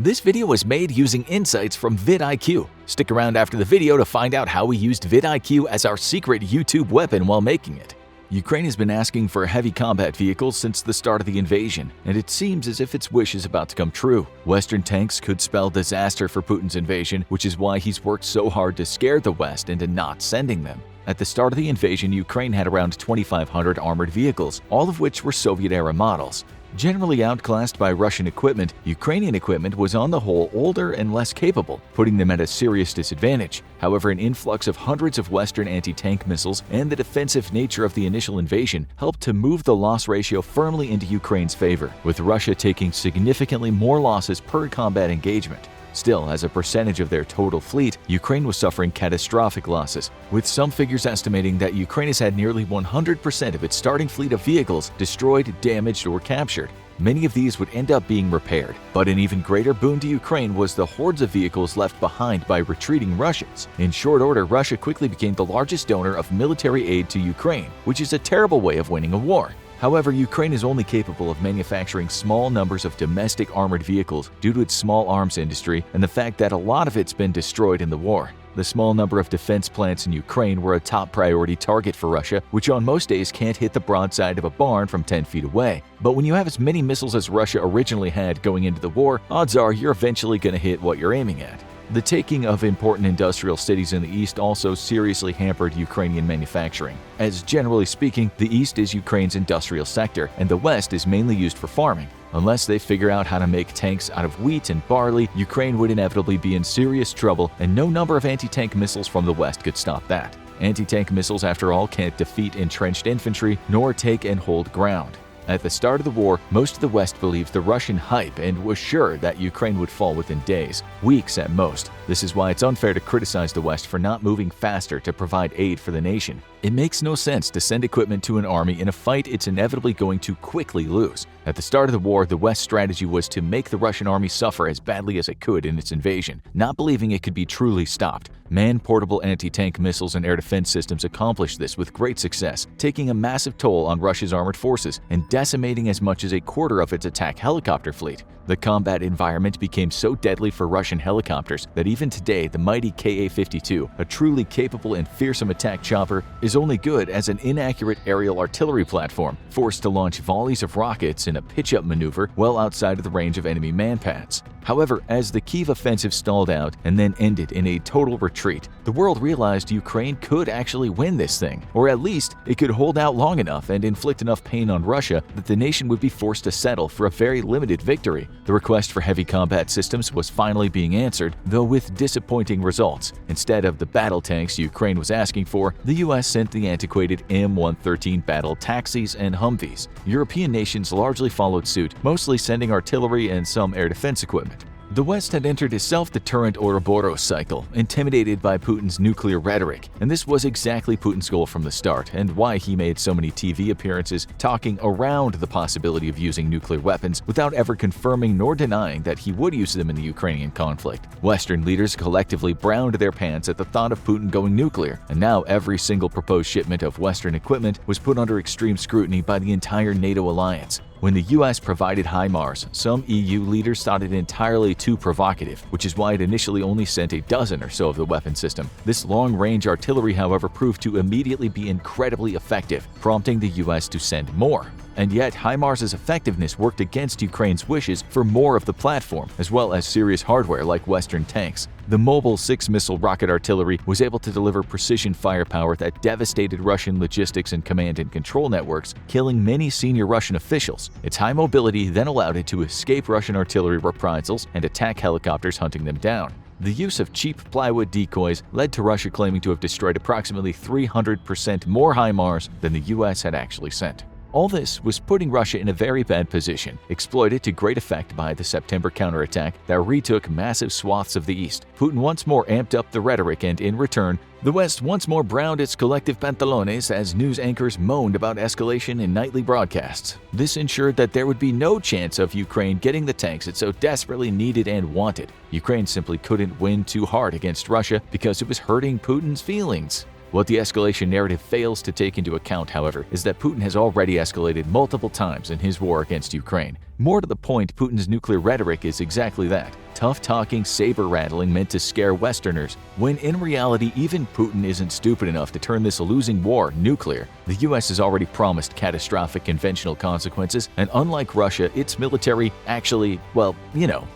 This video was made using insights from vidIQ. Stick around after the video to find out how we used vidIQ as our secret YouTube weapon while making it. Ukraine has been asking for heavy combat vehicles since the start of the invasion, and it seems as if its wish is about to come true. Western tanks could spell disaster for Putin's invasion, which is why he's worked so hard to scare the West into not sending them. At the start of the invasion, Ukraine had around 2,500 armored vehicles, all of which were Soviet-era models. Generally outclassed by Russian equipment, Ukrainian equipment was on the whole older and less capable, putting them at a serious disadvantage. However, an influx of hundreds of Western anti-tank missiles and the defensive nature of the initial invasion helped to move the loss ratio firmly into Ukraine's favor, with Russia taking significantly more losses per combat engagement. Still, as a percentage of their total fleet, Ukraine was suffering catastrophic losses, with some figures estimating that Ukraine has had nearly 100% of its starting fleet of vehicles destroyed, damaged, or captured. Many of these would end up being repaired, but an even greater boon to Ukraine was the hordes of vehicles left behind by retreating Russians. In short order, Russia quickly became the largest donor of military aid to Ukraine, which is a terrible way of winning a war. However, Ukraine is only capable of manufacturing small numbers of domestic armored vehicles due to its small arms industry and the fact that a lot of it's been destroyed in the war. The small number of defense plants in Ukraine were a top priority target for Russia, which on most days can't hit the broadside of a barn from 10 feet away. But when you have as many missiles as Russia originally had going into the war, odds are you're eventually going to hit what you're aiming at. The taking of important industrial cities in the east also seriously hampered Ukrainian manufacturing, as generally speaking, the east is Ukraine's industrial sector and the west is mainly used for farming. Unless they figure out how to make tanks out of wheat and barley, Ukraine would inevitably be in serious trouble, and no number of anti-tank missiles from the west could stop that. Anti-tank missiles, after all, can't defeat entrenched infantry nor take and hold ground. At the start of the war, most of the West believed the Russian hype and was sure that Ukraine would fall within days, weeks at most. This is why it's unfair to criticize the West for not moving faster to provide aid for the nation. It makes no sense to send equipment to an army in a fight it's inevitably going to quickly lose. At the start of the war, the West's strategy was to make the Russian army suffer as badly as it could in its invasion, not believing it could be truly stopped. Man-portable anti-tank missiles and air defense systems accomplished this with great success, taking a massive toll on Russia's armored forces and decimating as much as a quarter of its attack helicopter fleet. The combat environment became so deadly for Russian helicopters that even today the mighty Ka-52, a truly capable and fearsome attack chopper, is only good as an inaccurate aerial artillery platform, forced to launch volleys of rockets in a pitch-up maneuver well outside of the range of enemy manpads. However, as the Kyiv offensive stalled out and then ended in a total retreat, the world realized Ukraine could actually win this thing, or at least it could hold out long enough and inflict enough pain on Russia that the nation would be forced to settle for a very limited victory. The request for heavy combat systems was finally being answered, though with disappointing results. Instead of the battle tanks Ukraine was asking for, the US sent the antiquated M113 battle taxis and Humvees. European nations largely followed suit, mostly sending artillery and some air defense equipment. The West had entered a self-deterrent Ouroboros cycle, intimidated by Putin's nuclear rhetoric, and this was exactly Putin's goal from the start and why he made so many TV appearances talking around the possibility of using nuclear weapons without ever confirming nor denying that he would use them in the Ukrainian conflict. Western leaders collectively browned their pants at the thought of Putin going nuclear, and now every single proposed shipment of Western equipment was put under extreme scrutiny by the entire NATO alliance. When the US provided HIMARS, some EU leaders thought it entirely too provocative, which is why it initially only sent a dozen or so of the weapon system. This long-range artillery, however, proved to immediately be incredibly effective, prompting the US to send more. And yet, HIMARS' effectiveness worked against Ukraine's wishes for more of the platform, as well as serious hardware like Western tanks. The mobile 6-missile rocket artillery was able to deliver precision firepower that devastated Russian logistics and command and control networks, killing many senior Russian officials. Its high mobility then allowed it to escape Russian artillery reprisals and attack helicopters hunting them down. The use of cheap plywood decoys led to Russia claiming to have destroyed approximately 300% more HIMARS than the US had actually sent. All this was putting Russia in a very bad position, exploited to great effect by the September counterattack that retook massive swaths of the east. Putin once more amped up the rhetoric, and in return, the West once more browned its collective pantalones as news anchors moaned about escalation in nightly broadcasts. This ensured that there would be no chance of Ukraine getting the tanks it so desperately needed and wanted. Ukraine simply couldn't win too hard against Russia because it was hurting Putin's feelings. What the escalation narrative fails to take into account, however, is that Putin has already escalated multiple times in his war against Ukraine. More to the point, Putin's nuclear rhetoric is exactly that. tough-talking, saber-rattling meant to scare Westerners, when in reality even Putin isn't stupid enough to turn this losing war nuclear. The US has already promised catastrophic conventional consequences, and unlike Russia, its military actually, well,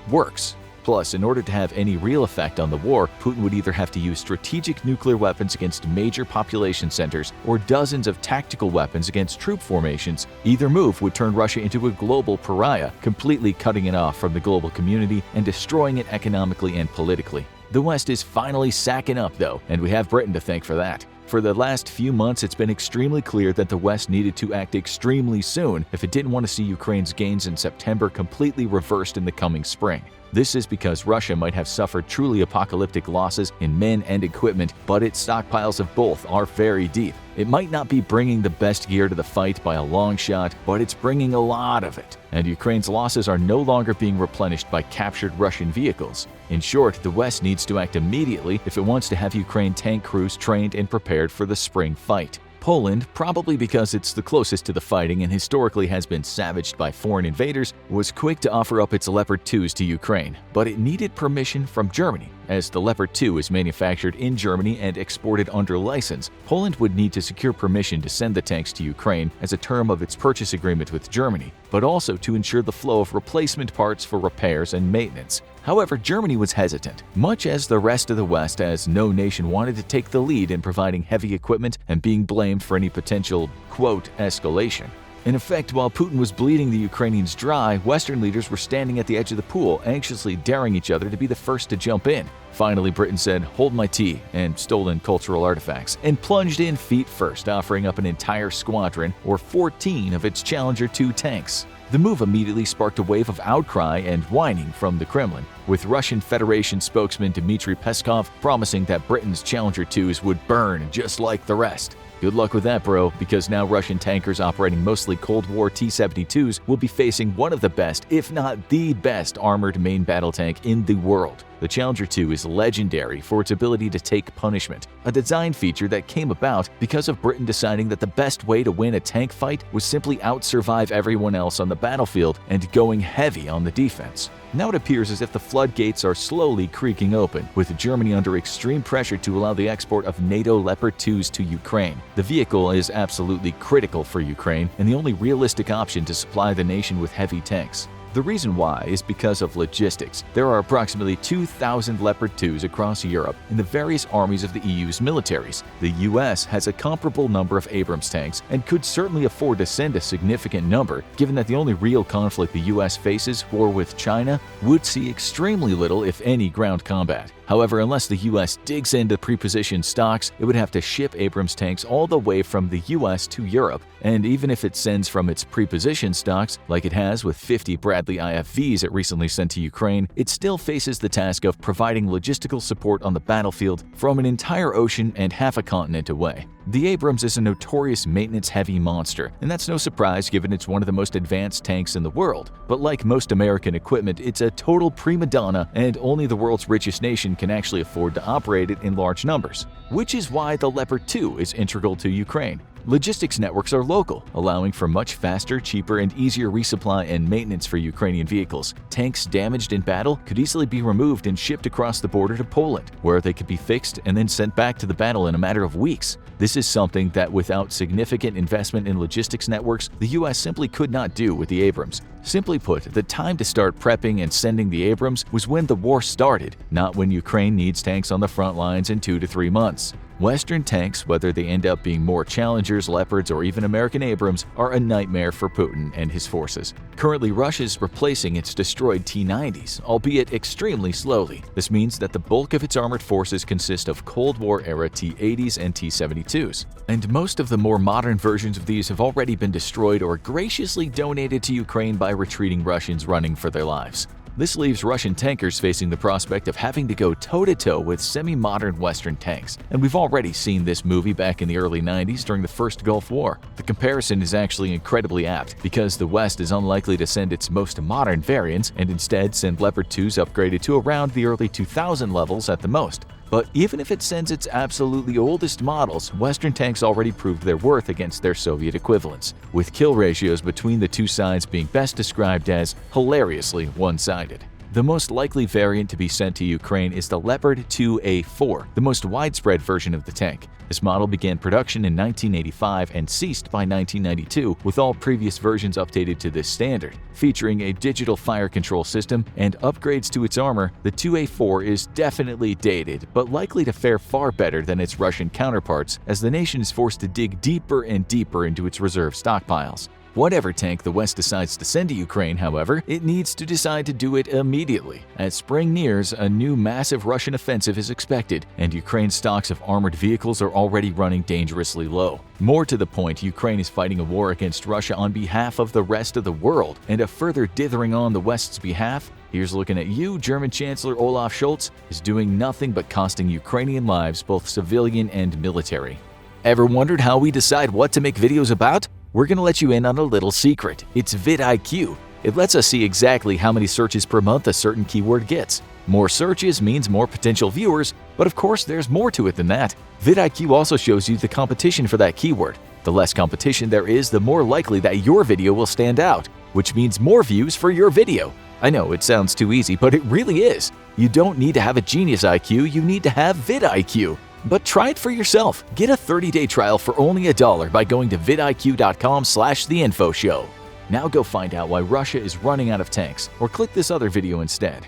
works. Plus, in order to have any real effect on the war, Putin would either have to use strategic nuclear weapons against major population centers or dozens of tactical weapons against troop formations. Either move would turn Russia into a global pariah, completely cutting it off from the global community and destroying it economically and politically. The West is finally sacking up, though, and we have Britain to thank for that. For the last few months, it's been extremely clear that the West needed to act extremely soon if it didn't want to see Ukraine's gains in September completely reversed in the coming spring. This is because Russia might have suffered truly apocalyptic losses in men and equipment, but its stockpiles of both are very deep. It might not be bringing the best gear to the fight by a long shot, but it's bringing a lot of it. And Ukraine's losses are no longer being replenished by captured Russian vehicles. In short, the West needs to act immediately if it wants to have Ukraine tank crews trained and prepared for the spring fight. Poland, probably because it's the closest to the fighting and historically has been savaged by foreign invaders, was quick to offer up its Leopard 2s to Ukraine, but it needed permission from Germany. As the Leopard 2 is manufactured in Germany and exported under license, Poland would need to secure permission to send the tanks to Ukraine as a term of its purchase agreement with Germany, but also to ensure the flow of replacement parts for repairs and maintenance. However, Germany was hesitant, much as the rest of the West, as no nation wanted to take the lead in providing heavy equipment and being blamed for any potential, quote, escalation. In effect, while Putin was bleeding the Ukrainians dry, Western leaders were standing at the edge of the pool, anxiously daring each other to be the first to jump in. Finally, Britain said, "Hold my tea," and stolen cultural artifacts, and plunged in feet first, offering up an entire squadron, or 14 of its Challenger 2 tanks. The move immediately sparked a wave of outcry and whining from the Kremlin, with Russian Federation spokesman Dmitry Peskov promising that Britain's Challenger 2s would burn just like the rest. Good luck with that, bro, because now Russian tankers operating mostly Cold War T-72s will be facing one of the best, if not the best, armored main battle tank in the world. The Challenger 2 is legendary for its ability to take punishment, a design feature that came about because of Britain deciding that the best way to win a tank fight was simply out-survive everyone else on the battlefield and going heavy on the defense. Now it appears as if the floodgates are slowly creaking open, with Germany under extreme pressure to allow the export of NATO Leopard 2s to Ukraine. The vehicle is absolutely critical for Ukraine and the only realistic option to supply the nation with heavy tanks. The reason why is because of logistics. There are approximately 2,000 Leopard 2s across Europe in the various armies of the EU's militaries. The US has a comparable number of Abrams tanks and could certainly afford to send a significant number, given that the only real conflict the US faces, war with China, would see extremely little, if any, ground combat. However, unless the US digs into prepositioned stocks, it would have to ship Abrams tanks all the way from the US to Europe, and even if it sends from its prepositioned stocks, like it has with 50 Bradley IFVs it recently sent to Ukraine, it still faces the task of providing logistical support on the battlefield from an entire ocean and half a continent away. The Abrams is a notorious maintenance-heavy monster, and that's no surprise given it's one of the most advanced tanks in the world. But like most American equipment, it's a total prima donna, and only the world's richest nation can actually afford to operate it in large numbers. Which is why the Leopard 2 is integral to Ukraine. Logistics networks are local, allowing for much faster, cheaper, and easier resupply and maintenance for Ukrainian vehicles. Tanks damaged in battle could easily be removed and shipped across the border to Poland, where they could be fixed and then sent back to the battle in a matter of weeks. This is something that without significant investment in logistics networks, the US simply could not do with the Abrams. Simply put, the time to start prepping and sending the Abrams was when the war started, not when Ukraine needs tanks on the front lines in 2 to 3 months. Western tanks, whether they end up being more Challengers, Leopards, or even American Abrams, are a nightmare for Putin and his forces. Currently, Russia's replacing its destroyed T-90s, albeit extremely slowly. This means that the bulk of its armored forces consist of Cold War-era T-80s and T-72s. And most of the more modern versions of these have already been destroyed or graciously donated to Ukraine by retreating Russians running for their lives. This leaves Russian tankers facing the prospect of having to go toe-to-toe with semi-modern Western tanks, and we've already seen this movie back in the early 90s during the First Gulf War. The comparison is actually incredibly apt, because the West is unlikely to send its most modern variants and instead send Leopard 2s upgraded to around the early 2000 levels at the most. But even if it sends its absolutely oldest models, Western tanks already proved their worth against their Soviet equivalents, with kill ratios between the two sides being best described as hilariously one-sided. The most likely variant to be sent to Ukraine is the Leopard 2A4, the most widespread version of the tank. This model began production in 1985 and ceased by 1992, with all previous versions updated to this standard. Featuring a digital fire control system and upgrades to its armor, the 2A4 is definitely dated, but likely to fare far better than its Russian counterparts as the nation is forced to dig deeper and deeper into its reserve stockpiles. Whatever tank the West decides to send to Ukraine, however, it needs to decide to do it immediately. As spring nears, a new massive Russian offensive is expected, and Ukraine's stocks of armored vehicles are already running dangerously low. More to the point, Ukraine is fighting a war against Russia on behalf of the rest of the world, and a further dithering on the West's behalf, here's looking at you, German Chancellor Olaf Scholz, is doing nothing but costing Ukrainian lives, both civilian and military. Ever wondered how we decide what to make videos about? We're going to let you in on a little secret. It's vidIQ. It lets us see exactly how many searches per month a certain keyword gets. More searches means more potential viewers, but of course there's more to it than that. vidIQ also shows you the competition for that keyword. The less competition there is, the more likely that your video will stand out, which means more views for your video. I know it sounds too easy, but it really is. You don't need to have a genius IQ, you need to have vidIQ. But try it for yourself. Get a 30-day trial for only $1 by going to vidiq.com/theinfoshow. Now go find out why Russia is running out of tanks, or click this other video instead.